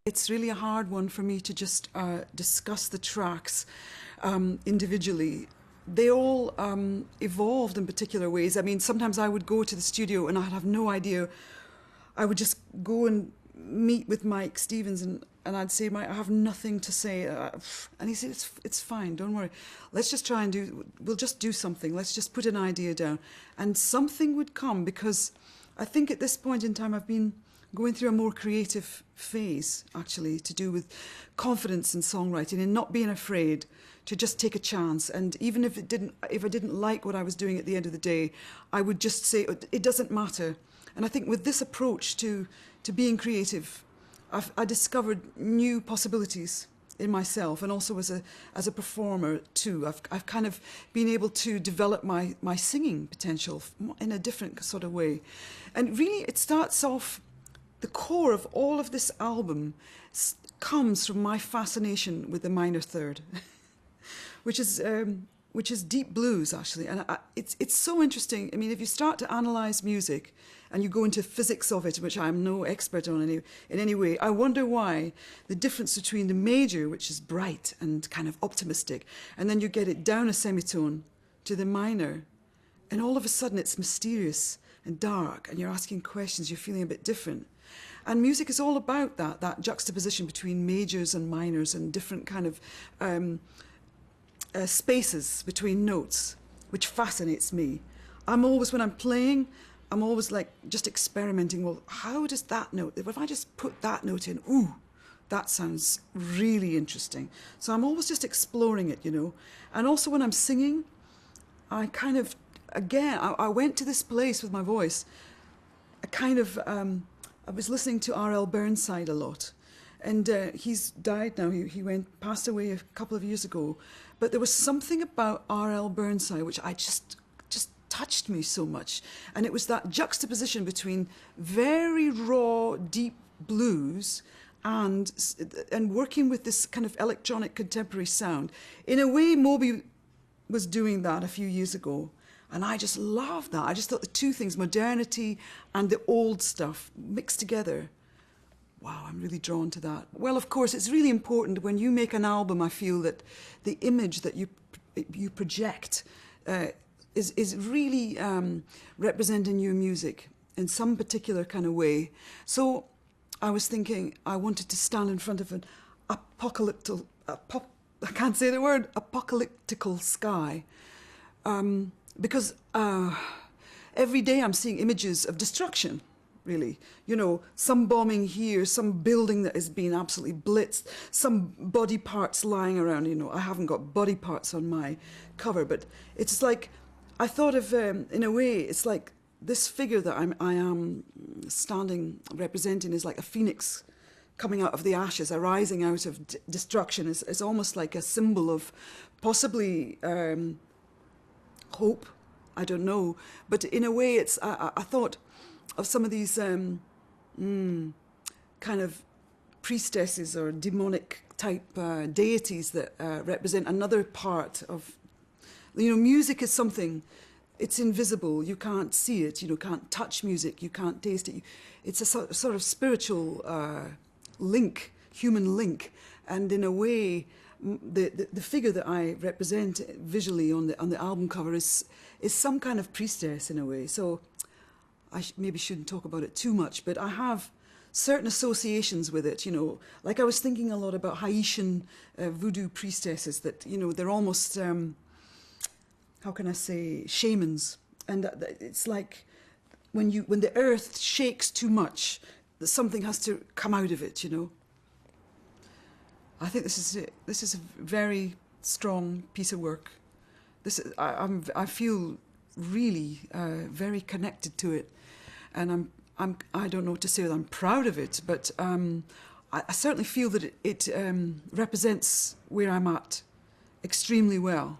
It's really a hard one for me to just discuss the tracks individually. They all evolved in particular ways. I mean, sometimes I would go to the studio and I'd have no idea. I would just go and meet with Mike Stevens and I'd say, Mike, I have nothing to say. And he said, it's fine, don't worry. Let's just try and we'll just do something. Let's just put an idea down. And something would come, because I think at this point in time I've been going through a more creative phase, actually, to do with confidence in songwriting and not being afraid to just take a chance. And even if I didn't like what I was doing at the end of the day, I would just say, it doesn't matter. And I think with this approach to being creative, I discovered new possibilities in myself, and also as a performer too. I've kind of been able to develop my singing potential in a different sort of way. And really it starts off, the core of all of this album comes from my fascination with the minor third, which is deep blues, actually. And it's so interesting. I mean, if you start to analyse music and you go into physics of it, which I'm no expert on in any way, I wonder why the difference between the major, which is bright and kind of optimistic, and then you get it down a semitone to the minor, and all of a sudden it's mysterious and dark, and you're asking questions, you're feeling a bit different. And music is all about that juxtaposition between majors and minors and different kind of spaces between notes, which fascinates me. I'm always, when I'm playing, I'm always like just experimenting. Well, how does that note, if I just put that note in, ooh, that sounds really interesting. So I'm always just exploring it, you know. And also when I'm singing, I kind of, again, I went to this place with my voice. I was listening to R.L. Burnside a lot. And he's died now. He passed away a couple of years ago. But there was something about R.L. Burnside which I just touched me so much. And it was that juxtaposition between very raw, deep blues and working with this kind of electronic contemporary sound. In a way, Moby was doing that a few years ago. And I just loved that. I just thought the two things, modernity and the old stuff, mixed together. Wow, I'm really drawn to that. Well, of course, it's really important when you make an album, I feel that the image that you project is really representing your music in some particular kind of way. So I was thinking I wanted to stand in front of an apocalyptical sky. Because every day I'm seeing images of destruction, really. You know, some bombing here, some building that has been absolutely blitzed, some body parts lying around. You know, I haven't got body parts on my cover, but it's like, I thought of, in a way, it's like this figure that I am standing, representing is like a phoenix coming out of the ashes, arising out of destruction. Is almost like a symbol of possibly hope, I don't know, but in a way it's, I thought of some of these kind of priestesses or demonic type deities that represent another part of, you know, music is something, it's invisible, you can't see it, you can't touch music, you can't taste it. It's a sort of spiritual link, human link, and in a way the figure that I represent visually on the album cover is some kind of priestess in a way. So I maybe shouldn't talk about it too much, but I have certain associations with it, you know. Like I was thinking a lot about Haitian voodoo priestesses that, you know, they're almost, how can I say, shamans. And it's like when the earth shakes too much, that something has to come out of it, you know. I think this is it. This is a very strong piece of work. I feel really very connected to it, and I don't know what to say. I'm proud of it, but I certainly feel that it represents where I'm at extremely well.